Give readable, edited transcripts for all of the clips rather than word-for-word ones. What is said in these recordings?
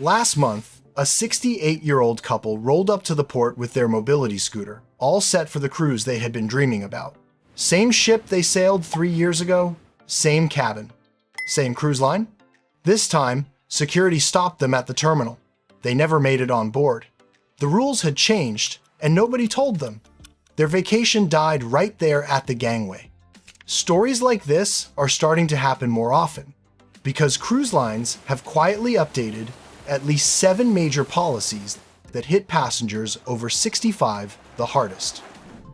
Last month, a 68-year-old couple rolled up to the port with their mobility scooter, all set for the cruise they had been dreaming about. Same ship they sailed 3 years ago, same cabin, same cruise line. This time, security stopped them at the terminal. They never made it on board. The rules had changed, and nobody told them. Their vacation died right there at the gangway. Stories like this are starting to happen more often, because cruise lines have quietly updated at least 7 major policies that hit passengers over 65 the hardest.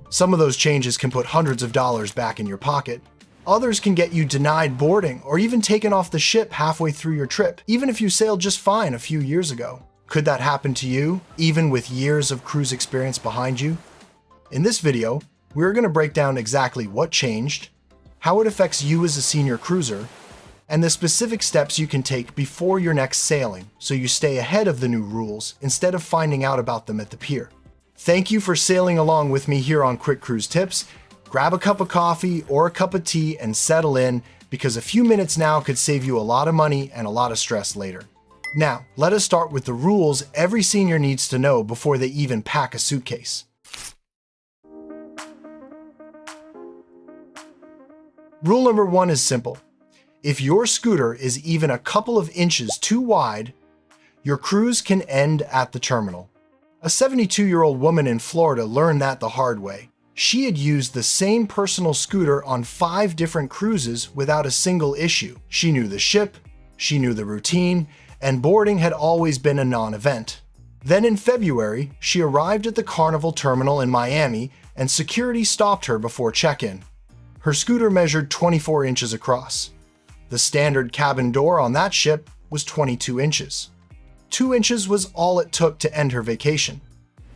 Some of those changes can put hundreds of dollars back in your pocket. Others can get you denied boarding or even taken off the ship halfway through your trip, even if you sailed just fine a few years ago. Could that happen to you, even with years of cruise experience behind you? In this video, we're going to break down exactly what changed, how it affects you as a senior cruiser, and the specific steps you can take before your next sailing so you stay ahead of the new rules instead of finding out about them at the pier. Thank you for sailing along with me here on Quick Cruise Tips. Grab a cup of coffee or a cup of tea and settle in, because a few minutes now could save you a lot of money and a lot of stress later. Now, let us start with the rules every senior needs to know before they even pack a suitcase. Rule number 1 is simple. If your scooter is even a couple of inches too wide, your cruise can end at the terminal. A 72-year-old woman in Florida learned that the hard way. She had used the same personal scooter on 5 different cruises without a single issue. She knew the ship, she knew the routine, and boarding had always been a non-event. Then in February, she arrived at the Carnival terminal in Miami and security stopped her before check-in. Her scooter measured 24 inches across. The standard cabin door on that ship was 22 inches. 2 inches was all it took to end her vacation.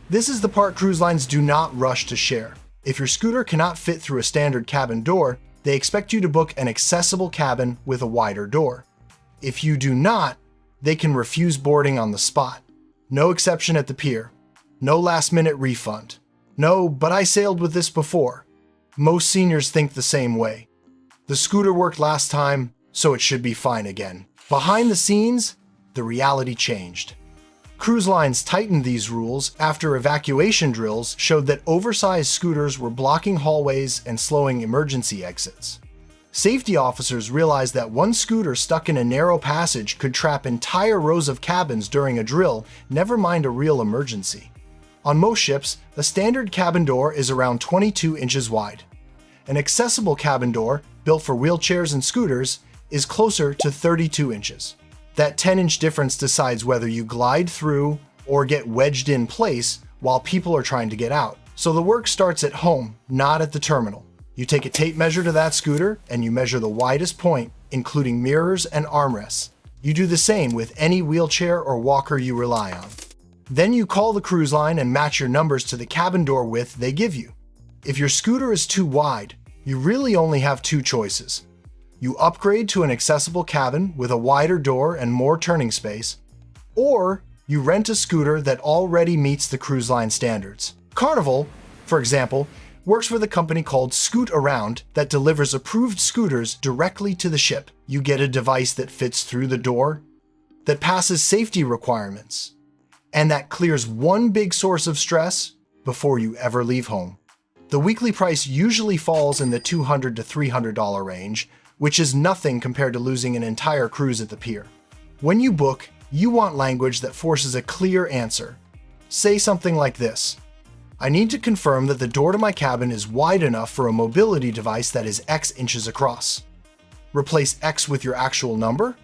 This is the part cruise lines do not rush to share. If your scooter cannot fit through a standard cabin door, they expect you to book an accessible cabin with a wider door. If you do not, they can refuse boarding on the spot. No exception at the pier. No last-minute refund. No, but I sailed with this before. Most seniors think the same way. The scooter worked last time, so it should be fine again. Behind the scenes, the reality changed. Cruise lines tightened these rules after evacuation drills showed that oversized scooters were blocking hallways and slowing emergency exits. Safety officers realized that one scooter stuck in a narrow passage could trap entire rows of cabins during a drill, never mind a real emergency. On most ships, a standard cabin door is around 22 inches wide. An accessible cabin door, built for wheelchairs and scooters, is closer to 32 inches. That 10-inch difference decides whether you glide through or get wedged in place while people are trying to get out. So the work starts at home, not at the terminal. You take a tape measure to that scooter and you measure the widest point, including mirrors and armrests. You do the same with any wheelchair or walker you rely on. Then you call the cruise line and match your numbers to the cabin door width they give you. If your scooter is too wide, you really only have 2 choices. You upgrade to an accessible cabin with a wider door and more turning space, or you rent a scooter that already meets the cruise line standards. Carnival, for example, works with a company called Scoot Around that delivers approved scooters directly to the ship. You get a device that fits through the door, that passes safety requirements, and that clears one big source of stress before you ever leave home. The weekly price usually falls in the $200 to $300 range, which is nothing compared to losing an entire cruise at the pier. When you book, you want language that forces a clear answer. Say something like this: I need to confirm that the door to my cabin is wide enough for a mobility device that is X inches across. Replace X with your actual number?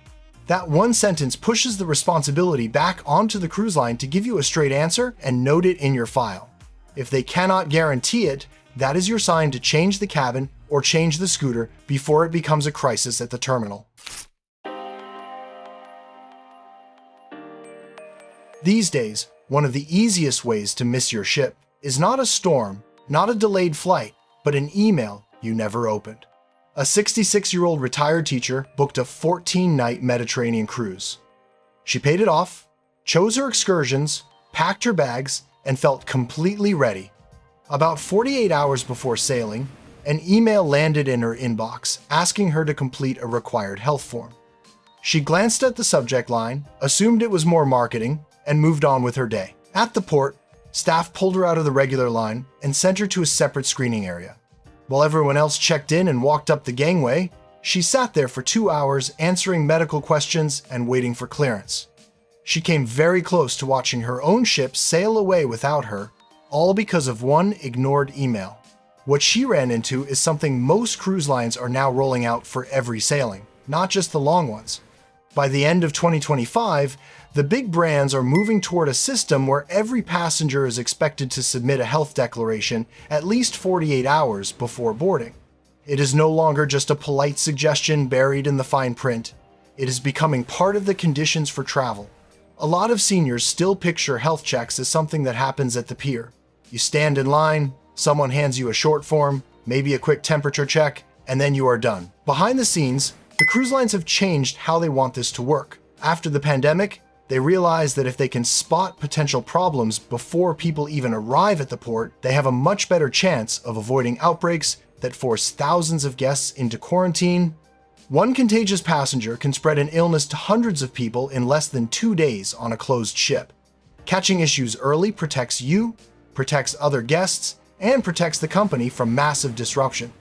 That one sentence pushes the responsibility back onto the cruise line to give you a straight answer and note it in your file. If they cannot guarantee it, that is your sign to change the cabin or change the scooter before it becomes a crisis at the terminal. These days, one of the easiest ways to miss your ship is not a storm, not a delayed flight, but an email you never opened. A 66-year-old retired teacher booked a 14-night Mediterranean cruise. She paid it off, chose her excursions, packed her bags, and felt completely ready. About 48 hours before sailing, an email landed in her inbox asking her to complete a required health form. She glanced at the subject line, assumed it was more marketing, and moved on with her day. At the port, staff pulled her out of the regular line and sent her to a separate screening area. While everyone else checked in and walked up the gangway, she sat there for 2 hours answering medical questions and waiting for clearance. She came very close to watching her own ship sail away without her, all because of one ignored email. What she ran into is something most cruise lines are now rolling out for every sailing, not just the long ones. By the end of 2025, the big brands are moving toward a system where every passenger is expected to submit a health declaration at least 48 hours before boarding. It is no longer just a polite suggestion buried in the fine print. It is becoming part of the conditions for travel. A lot of seniors still picture health checks as something that happens at the pier. You stand in line, someone hands you a short form, maybe a quick temperature check, and then you are done. Behind the scenes, the cruise lines have changed how they want this to work. After the pandemic, they realized that if they can spot potential problems before people even arrive at the port, they have a much better chance of avoiding outbreaks that force thousands of guests into quarantine. One contagious passenger can spread an illness to hundreds of people in less than 2 days on a closed ship. Catching issues early protects you, protects other guests, and protects the company from massive disruption.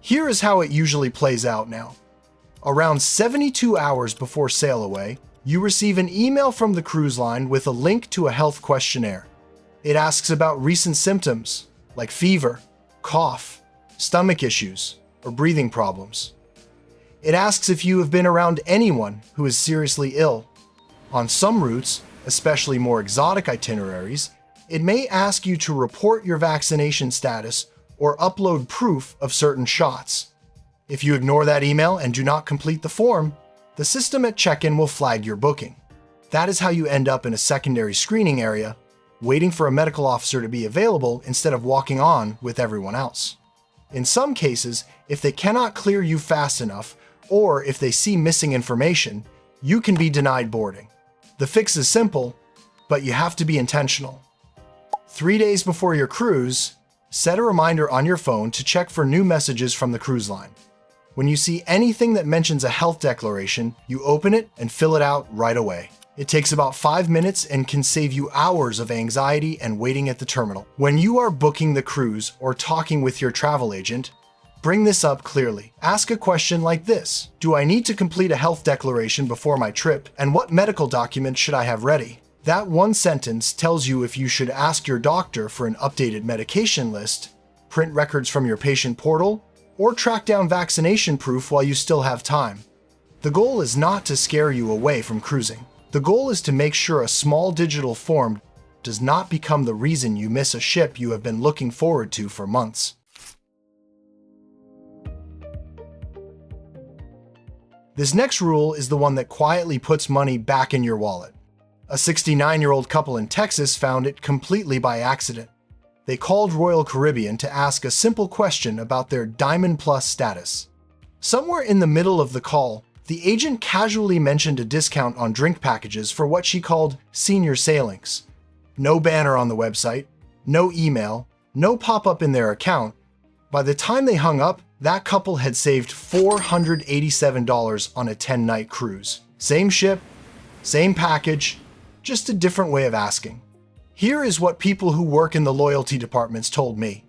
Here is how it usually plays out now. Around 72 hours before sail away, you receive an email from the cruise line with a link to a health questionnaire. It asks about recent symptoms, like fever, cough, stomach issues, or breathing problems. It asks if you have been around anyone who is seriously ill. On some routes, especially more exotic itineraries, it may ask you to report your vaccination status or upload proof of certain shots. If you ignore that email and do not complete the form, the system at check-in will flag your booking. That is how you end up in a secondary screening area, waiting for a medical officer to be available instead of walking on with everyone else. In some cases, if they cannot clear you fast enough, or if they see missing information, you can be denied boarding. The fix is simple, but you have to be intentional. 3 days before your cruise, set a reminder on your phone to check for new messages from the cruise line. When you see anything that mentions a health declaration, you open it and fill it out right away. It takes about 5 minutes and can save you hours of anxiety and waiting at the terminal. When you are booking the cruise or talking with your travel agent, bring this up clearly. Ask a question like this: do I need to complete a health declaration before my trip, and what medical documents should I have ready? That one sentence tells you if you should ask your doctor for an updated medication list, print records from your patient portal, or track down vaccination proof while you still have time. The goal is not to scare you away from cruising. The goal is to make sure a small digital form does not become the reason you miss a ship you have been looking forward to for months. This next rule is the one that quietly puts money back in your wallet. A 69-year-old couple in Texas found it completely by accident. They called Royal Caribbean to ask a simple question about their Diamond Plus status. Somewhere in the middle of the call, the agent casually mentioned a discount on drink packages for what she called senior sailings. No banner on the website, no email, no pop-up in their account. By the time they hung up, that couple had saved $487 on a 10-night cruise. Same ship, same package, just a different way of asking. Here is what people who work in the loyalty departments told me.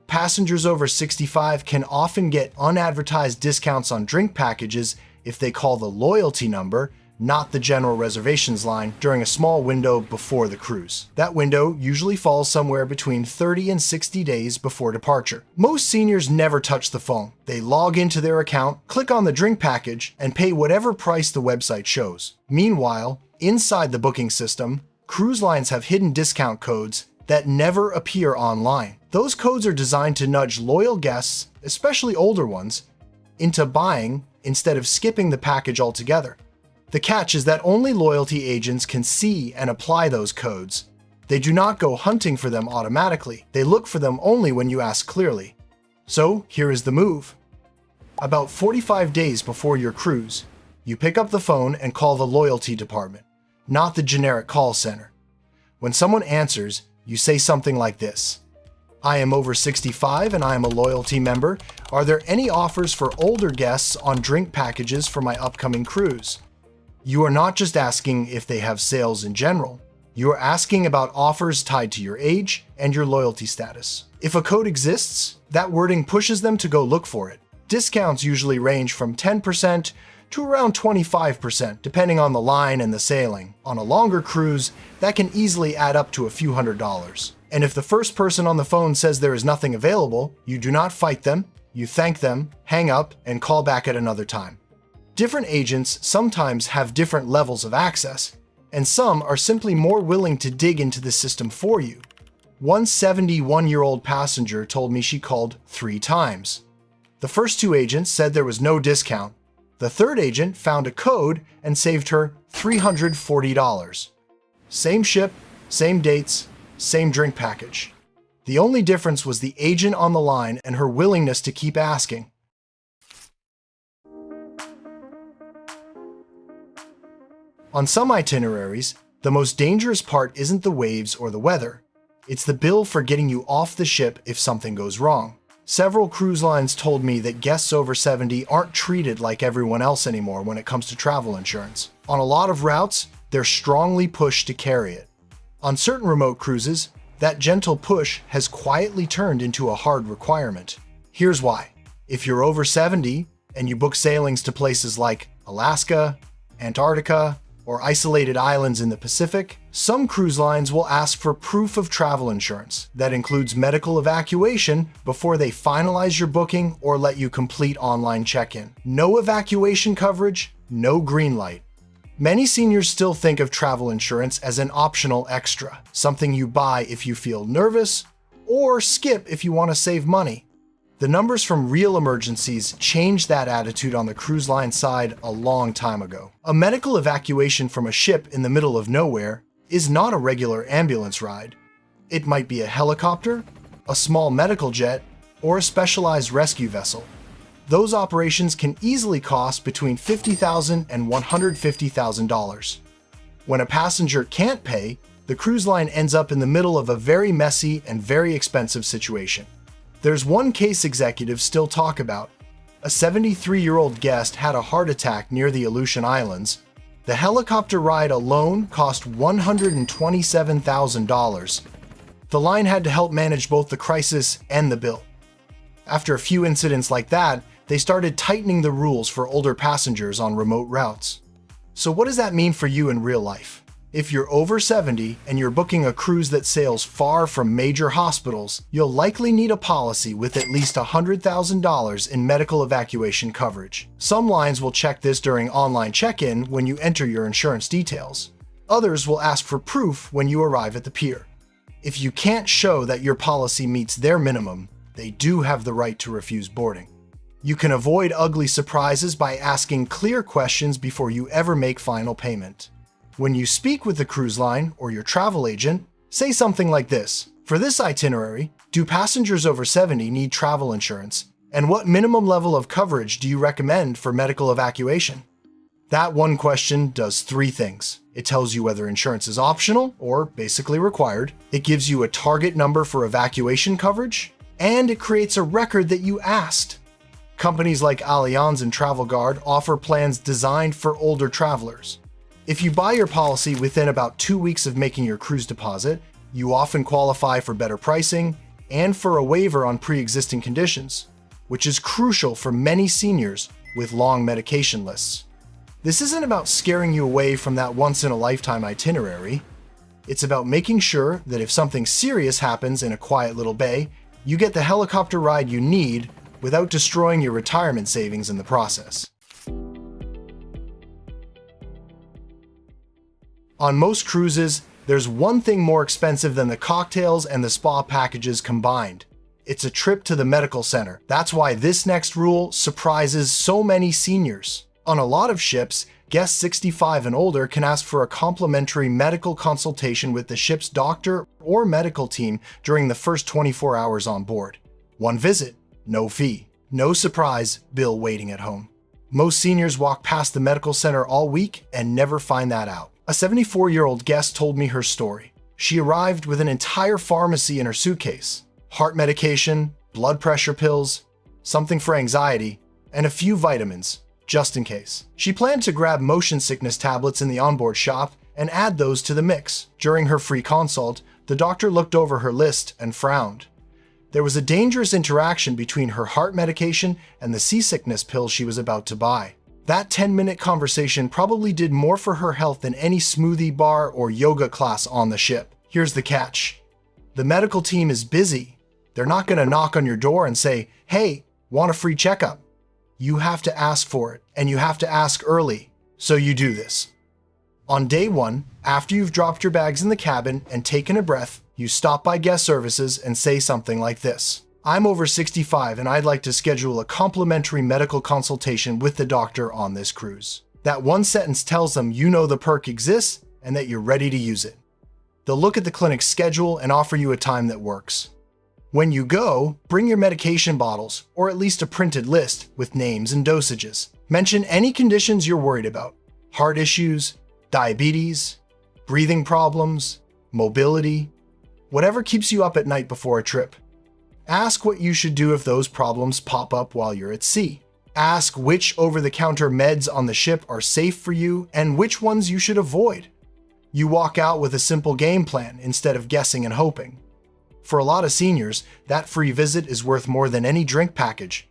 Passengers over 65 can often get unadvertised discounts on drink packages if they call the loyalty number, not the general reservations line, during a small window before the cruise. That window usually falls somewhere between 30 and 60 days before departure. Most seniors never touch the phone. They log into their account, click on the drink package, and pay whatever price the website shows. Meanwhile, inside the booking system, cruise lines have hidden discount codes that never appear online. Those codes are designed to nudge loyal guests, especially older ones, into buying instead of skipping the package altogether. The catch is that only loyalty agents can see and apply those codes. They do not go hunting for them automatically. They look for them only when you ask clearly. So here is the move. About 45 days before your cruise, you pick up the phone and call the loyalty department, not the generic call center. When someone answers, you say something like this: I am over 65 and I am a loyalty member. Are there any offers for older guests on drink packages for my upcoming cruise? You are not just asking if they have sales in general. You are asking about offers tied to your age and your loyalty status. If a code exists, that wording pushes them to go look for it. Discounts usually range from 10% to around 25%, depending on the line and the sailing. On a longer cruise, that can easily add up to a few $100s. And if the first person on the phone says there is nothing available, you do not fight them, you thank them, hang up, and call back at another time. Different agents sometimes have different levels of access, and some are simply more willing to dig into the system for you. One 71-year-old passenger told me she called 3 times. The first 2 agents said there was no discount. The third agent found a code and saved her $340. Same ship, same dates, same drink package. The only difference was the agent on the line and her willingness to keep asking. On some itineraries, the most dangerous part isn't the waves or the weather. It's the bill for getting you off the ship if something goes wrong. Several cruise lines told me that guests over 70 aren't treated like everyone else anymore when it comes to travel insurance. On a lot of routes, they're strongly pushed to carry it. On certain remote cruises, that gentle push has quietly turned into a hard requirement. Here's why. If you're over 70 and you book sailings to places like Alaska, Antarctica, or isolated islands in the Pacific, some cruise lines will ask for proof of travel insurance that includes medical evacuation before they finalize your booking or let you complete online check-in. No evacuation coverage, no green light. Many seniors still think of travel insurance as an optional extra, something you buy if you feel nervous or skip if you want to save money. The numbers from real emergencies changed that attitude on the cruise line side a long time ago. A medical evacuation from a ship in the middle of nowhere is not a regular ambulance ride. It might be a helicopter, a small medical jet, or a specialized rescue vessel. Those operations can easily cost between $50,000 and $150,000. When a passenger can't pay, the cruise line ends up in the middle of a very messy and very expensive situation. There's one case executives still talk about. A 73-year-old guest had a heart attack near the Aleutian Islands. The helicopter ride alone cost $127,000. The line had to help manage both the crisis and the bill. After a few incidents like that, they started tightening the rules for older passengers on remote routes. So what does that mean for you in real life? If you're over 70 and you're booking a cruise that sails far from major hospitals, you'll likely need a policy with at least $100,000 in medical evacuation coverage. Some lines will check this during online check-in when you enter your insurance details. Others will ask for proof when you arrive at the pier. If you can't show that your policy meets their minimum, they do have the right to refuse boarding. You can avoid ugly surprises by asking clear questions before you ever make final payment. When you speak with the cruise line or your travel agent, say something like this. For this itinerary, do passengers over 70 need travel insurance? And what minimum level of coverage do you recommend for medical evacuation? That one question does 3 things. It tells you whether insurance is optional or basically required. It gives you a target number for evacuation coverage, and it creates a record that you asked. Companies like Allianz and Travel Guard offer plans designed for older travelers. If you buy your policy within about 2 weeks of making your cruise deposit, you often qualify for better pricing and for a waiver on pre-existing conditions, which is crucial for many seniors with long medication lists. This isn't about scaring you away from that once-in-a-lifetime itinerary. It's about making sure that if something serious happens in a quiet little bay, you get the helicopter ride you need without destroying your retirement savings in the process. On most cruises, there's one thing more expensive than the cocktails and the spa packages combined. It's a trip to the medical center. That's why this next rule surprises so many seniors. On a lot of ships, guests 65 and older can ask for a complimentary medical consultation with the ship's doctor or medical team during the first 24 hours on board. One visit, no fee. No surprise bill waiting at home. Most seniors walk past the medical center all week and never find that out. A 74-year-old guest told me her story. She arrived with an entire pharmacy in her suitcase. Heart medication, blood pressure pills, something for anxiety, and a few vitamins. just in case. She planned to grab motion sickness tablets in the onboard shop and add those to the mix. During her free consult, the doctor looked over her list and frowned. There was a dangerous interaction between her heart medication and the seasickness pill she was about to buy. That 10-minute conversation probably did more for her health than any smoothie bar or yoga class on the ship. Here's the catch. The medical team is busy. They're not going to knock on your door and say, "Hey, want a free checkup?" You have to ask for it, and you have to ask early. So you do this. On day 1, after you've dropped your bags in the cabin and taken a breath, you stop by guest services and say something like this: "I'm over 65 and I'd like to schedule a complimentary medical consultation with the doctor on this cruise." That one sentence tells them you know the perk exists and that you're ready to use it. They'll look at the clinic's schedule and offer you a time that works. When you go, bring your medication bottles, or at least a printed list with names and dosages. Mention any conditions you're worried about: heart issues, diabetes, breathing problems, mobility, whatever keeps you up at night before a trip. Ask what you should do if those problems pop up while you're at sea. Ask which over-the-counter meds on the ship are safe for you and which ones you should avoid. You walk out with a simple game plan instead of guessing and hoping. For a lot of seniors, that free visit is worth more than any drink package.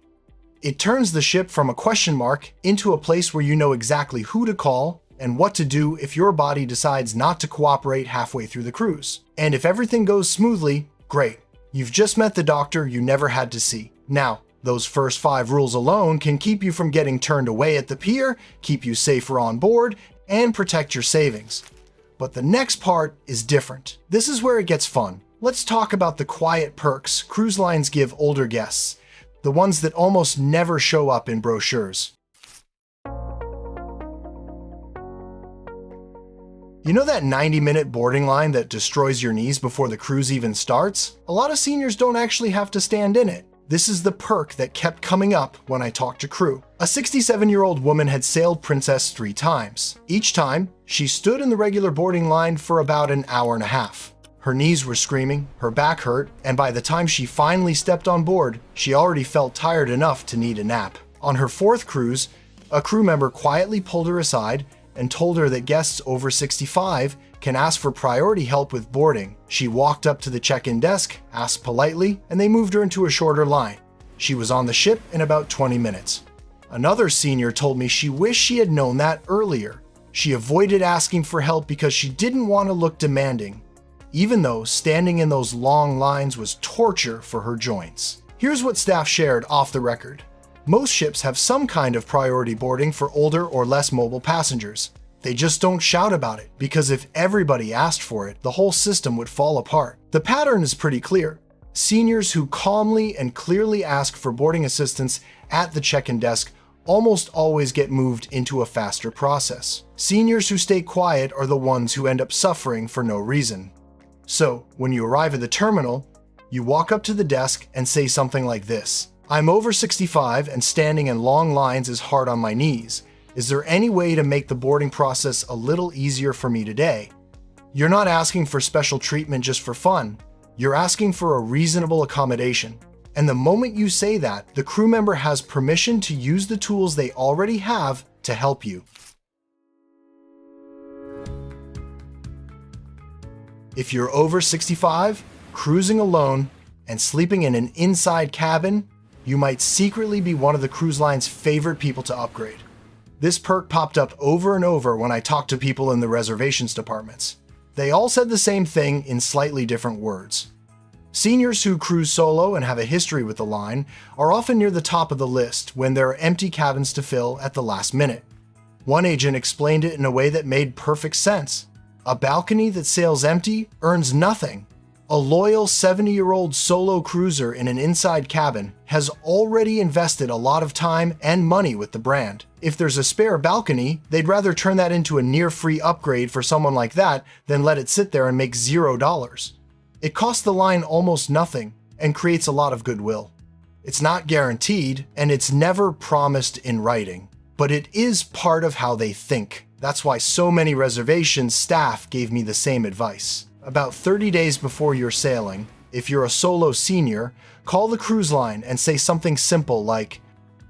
It turns the ship from a question mark into a place where you know exactly who to call and what to do if your body decides not to cooperate halfway through the cruise. And if everything goes smoothly, great. You've just met the doctor you never had to see. Now, those first 5 rules alone can keep you from getting turned away at the pier, keep you safer on board, and protect your savings. But the next part is different. This is where it gets fun. Let's talk about the quiet perks cruise lines give older guests, the ones that almost never show up in brochures. You know that 90-minute boarding line that destroys your knees before the cruise even starts? A lot of seniors don't actually have to stand in it. This is the perk that kept coming up when I talked to crew. A 67-year-old woman had sailed Princess 3 times. Each time, she stood in the regular boarding line for about an hour and a half. Her knees were screaming, her back hurt, and by the time she finally stepped on board, she already felt tired enough to need a nap. On her 4th cruise, a crew member quietly pulled her aside and told her that guests over 65 can ask for priority help with boarding. She walked up to the check-in desk, asked politely, and they moved her into a shorter line. She was on the ship in about 20 minutes. Another senior told me she wished she had known that earlier. She avoided asking for help because she didn't want to look demanding, even though standing in those long lines was torture for her joints. Here's what staff shared off the record. Most ships have some kind of priority boarding for older or less mobile passengers. They just don't shout about it, because if everybody asked for it, the whole system would fall apart. The pattern is pretty clear. Seniors who calmly and clearly ask for boarding assistance at the check-in desk almost always get moved into a faster process. Seniors who stay quiet are the ones who end up suffering for no reason. So, when you arrive at the terminal, you walk up to the desk and say something like this: "I'm over 65 and standing in long lines is hard on my knees. Is there any way to make the boarding process a little easier for me today?" You're not asking for special treatment just for fun. You're asking for a reasonable accommodation. And the moment you say that, the crew member has permission to use the tools they already have to help you. If you're over 65, cruising alone, and sleeping in an inside cabin, you might secretly be one of the cruise line's favorite people to upgrade. This perk popped up over and over when I talked to people in the reservations departments. They all said the same thing in slightly different words. Seniors who cruise solo and have a history with the line are often near the top of the list when there are empty cabins to fill at the last minute. One agent explained it in a way that made perfect sense. A balcony that sails empty earns nothing. A loyal 70-year-old solo cruiser in an inside cabin has already invested a lot of time and money with the brand. If there's a spare balcony, they'd rather turn that into a near-free upgrade for someone like that than let it sit there and make $0. It costs the line almost nothing and creates a lot of goodwill. It's not guaranteed, and it's never promised in writing, but it is part of how they think. That's why so many reservations staff gave me the same advice. About 30 days before you're sailing, if you're a solo senior, call the cruise line and say something simple like,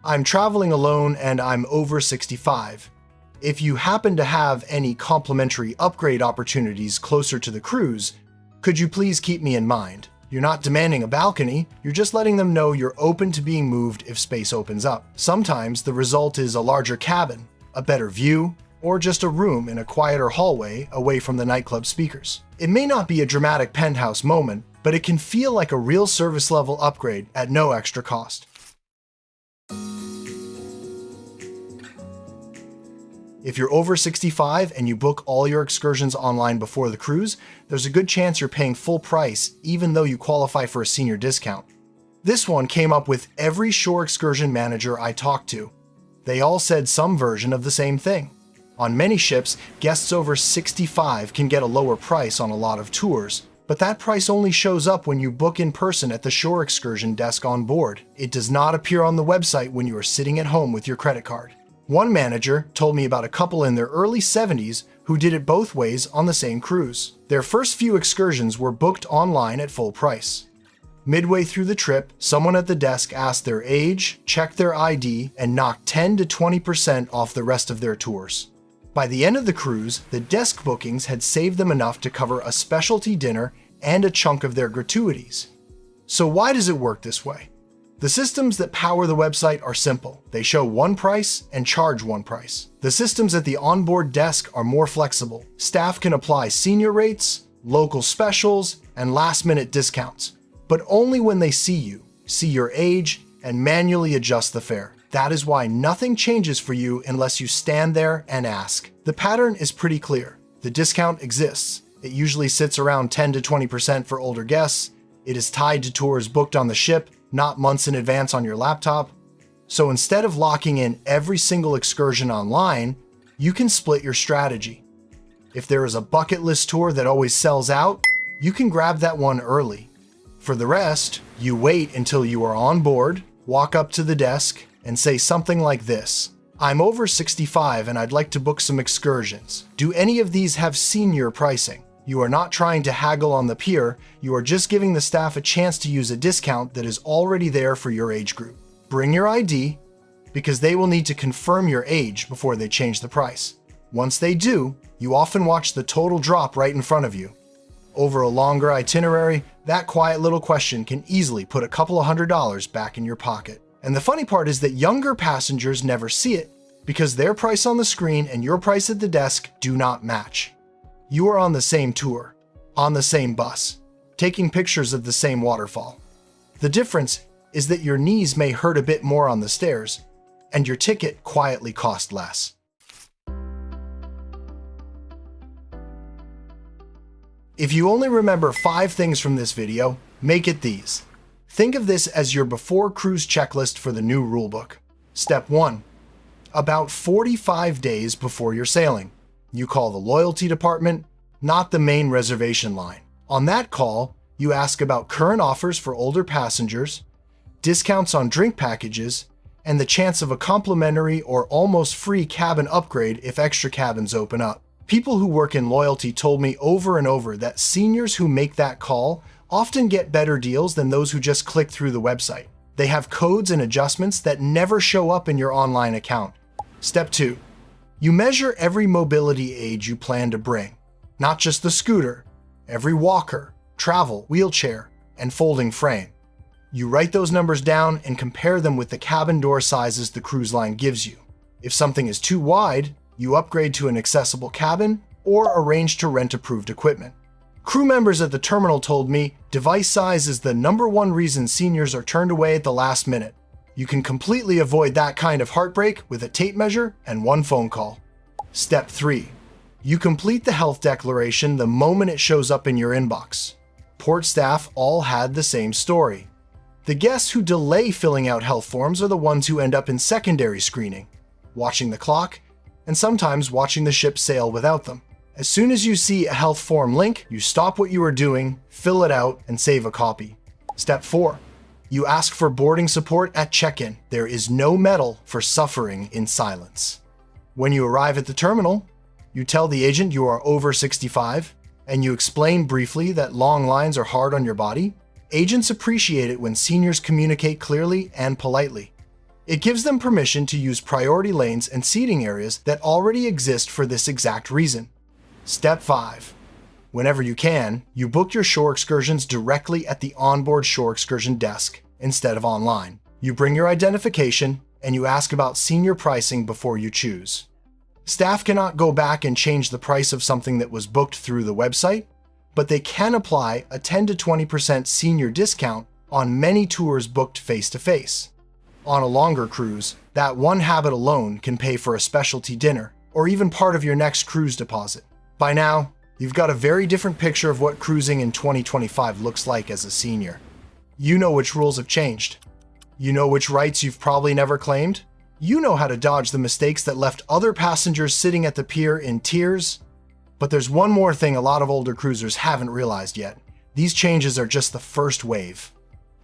I'm traveling alone and I'm over 65. If you happen to have any complimentary upgrade opportunities closer to the cruise, could you please keep me in mind? You're not demanding a balcony, you're just letting them know you're open to being moved if space opens up. Sometimes the result is a larger cabin, a better view, or just a room in a quieter hallway away from the nightclub speakers. It may not be a dramatic penthouse moment, but it can feel like a real service level upgrade at no extra cost. If you're over 65 and you book all your excursions online before the cruise, there's a good chance you're paying full price even though you qualify for a senior discount. This one came up with every shore excursion manager I talked to. They all said some version of the same thing. On many ships, guests over 65 can get a lower price on a lot of tours, but that price only shows up when you book in person at the shore excursion desk on board. It does not appear on the website when you are sitting at home with your credit card. One manager told me about a couple in their early 70s who did it both ways on the same cruise. Their first few excursions were booked online at full price. Midway through the trip, someone at the desk asked their age, checked their ID, and knocked 10 to 20% off the rest of their tours. By the end of the cruise, the desk bookings had saved them enough to cover a specialty dinner and a chunk of their gratuities. So why does it work this way? The systems that power the website are simple. They show one price and charge one price. The systems at the onboard desk are more flexible. Staff can apply senior rates, local specials, and last-minute discounts, but only when they see your age, and manually adjust the fare. That is why nothing changes for you unless you stand there and ask. The pattern is pretty clear. The discount exists. It usually sits around 10 to 20% for older guests. It is tied to tours booked on the ship, not months in advance on your laptop. So instead of locking in every single excursion online, you can split your strategy. If there is a bucket list tour that always sells out, you can grab that one early. For the rest, you wait until you are on board, walk up to the desk, and say something like this: "I'm over 65 and I'd like to book some excursions. Do any of these have senior pricing?" You are not trying to haggle on the pier, you are just giving the staff a chance to use a discount that is already there for your age group. Bring your ID, because they will need to confirm your age before they change the price. Once they do, you often watch the total drop right in front of you. Over a longer itinerary, that quiet little question can easily put a couple of $100 back in your pocket. And the funny part is that younger passengers never see it, because their price on the screen and your price at the desk do not match. You are on the same tour, on the same bus, taking pictures of the same waterfall. The difference is that your knees may hurt a bit more on the stairs, and your ticket quietly cost less. If you only remember 5 things from this video, make it these. Think of this as your before cruise checklist for the new rulebook. Step 1. About 45 days before you're sailing, you call the loyalty department, not the main reservation line. On that call, you ask about current offers for older passengers, discounts on drink packages, and the chance of a complimentary or almost free cabin upgrade if extra cabins open up. People who work in loyalty told me over and over that seniors who make that call often get better deals than those who just click through the website. They have codes and adjustments that never show up in your online account. Step 2. You measure every mobility aid you plan to bring, not just the scooter, every walker, travel, wheelchair, and folding frame. You write those numbers down and compare them with the cabin door sizes the cruise line gives you. If something is too wide, you upgrade to an accessible cabin or arrange to rent approved equipment. Crew members at the terminal told me device size is the #1 reason seniors are turned away at the last minute. You can completely avoid that kind of heartbreak with a tape measure and one phone call. Step 3. You complete the health declaration the moment it shows up in your inbox. Port staff all had the same story. The guests who delay filling out health forms are the ones who end up in secondary screening, watching the clock, and sometimes watching the ship sail without them. As soon as you see a health form link, you stop what you are doing, fill it out, and save a copy. Step 4. You ask for boarding support at check-in. There is no medal for suffering in silence. When you arrive at the terminal, you tell the agent you are over 65, and you explain briefly that long lines are hard on your body. Agents appreciate it when seniors communicate clearly and politely. It gives them permission to use priority lanes and seating areas that already exist for this exact reason. Step 5. Whenever you can, you book your shore excursions directly at the onboard shore excursion desk instead of online. You bring your identification and you ask about senior pricing before you choose. Staff cannot go back and change the price of something that was booked through the website, but they can apply a 10 to 20% senior discount on many tours booked face-to-face. On a longer cruise, that one habit alone can pay for a specialty dinner or even part of your next cruise deposit. By now, you've got a very different picture of what cruising in 2025 looks like as a senior. You know which rules have changed. You know which rights you've probably never claimed. You know how to dodge the mistakes that left other passengers sitting at the pier in tears. But there's one more thing a lot of older cruisers haven't realized yet. These changes are just the first wave.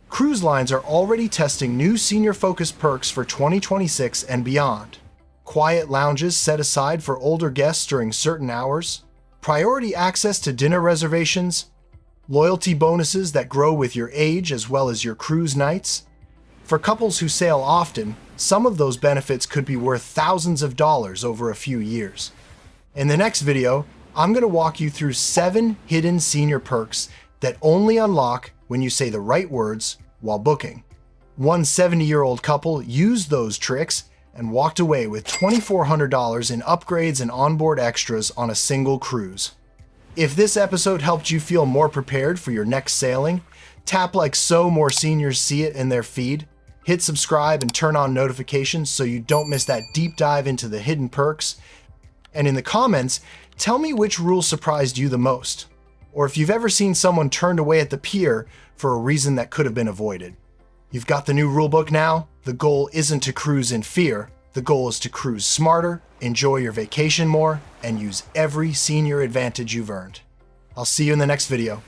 Cruise lines are already testing new senior-focused perks for 2026 and beyond. Quiet lounges set aside for older guests during certain hours, priority access to dinner reservations, loyalty bonuses that grow with your age as well as your cruise nights. For couples who sail often, some of those benefits could be worth thousands of dollars over a few years. In the next video, I'm going to walk you through 7 hidden senior perks that only unlock when you say the right words while booking. One 70-year-old couple used those tricks and walked away with $2,400 in upgrades and onboard extras on a single cruise. If this episode helped you feel more prepared for your next sailing, tap like so more seniors see it in their feed, hit subscribe and turn on notifications so you don't miss that deep dive into the hidden perks, and in the comments, tell me which rule surprised you the most, or if you've ever seen someone turned away at the pier for a reason that could have been avoided. You've got the new rulebook now. The goal isn't to cruise in fear. The goal is to cruise smarter, enjoy your vacation more, and use every senior advantage you've earned. I'll see you in the next video.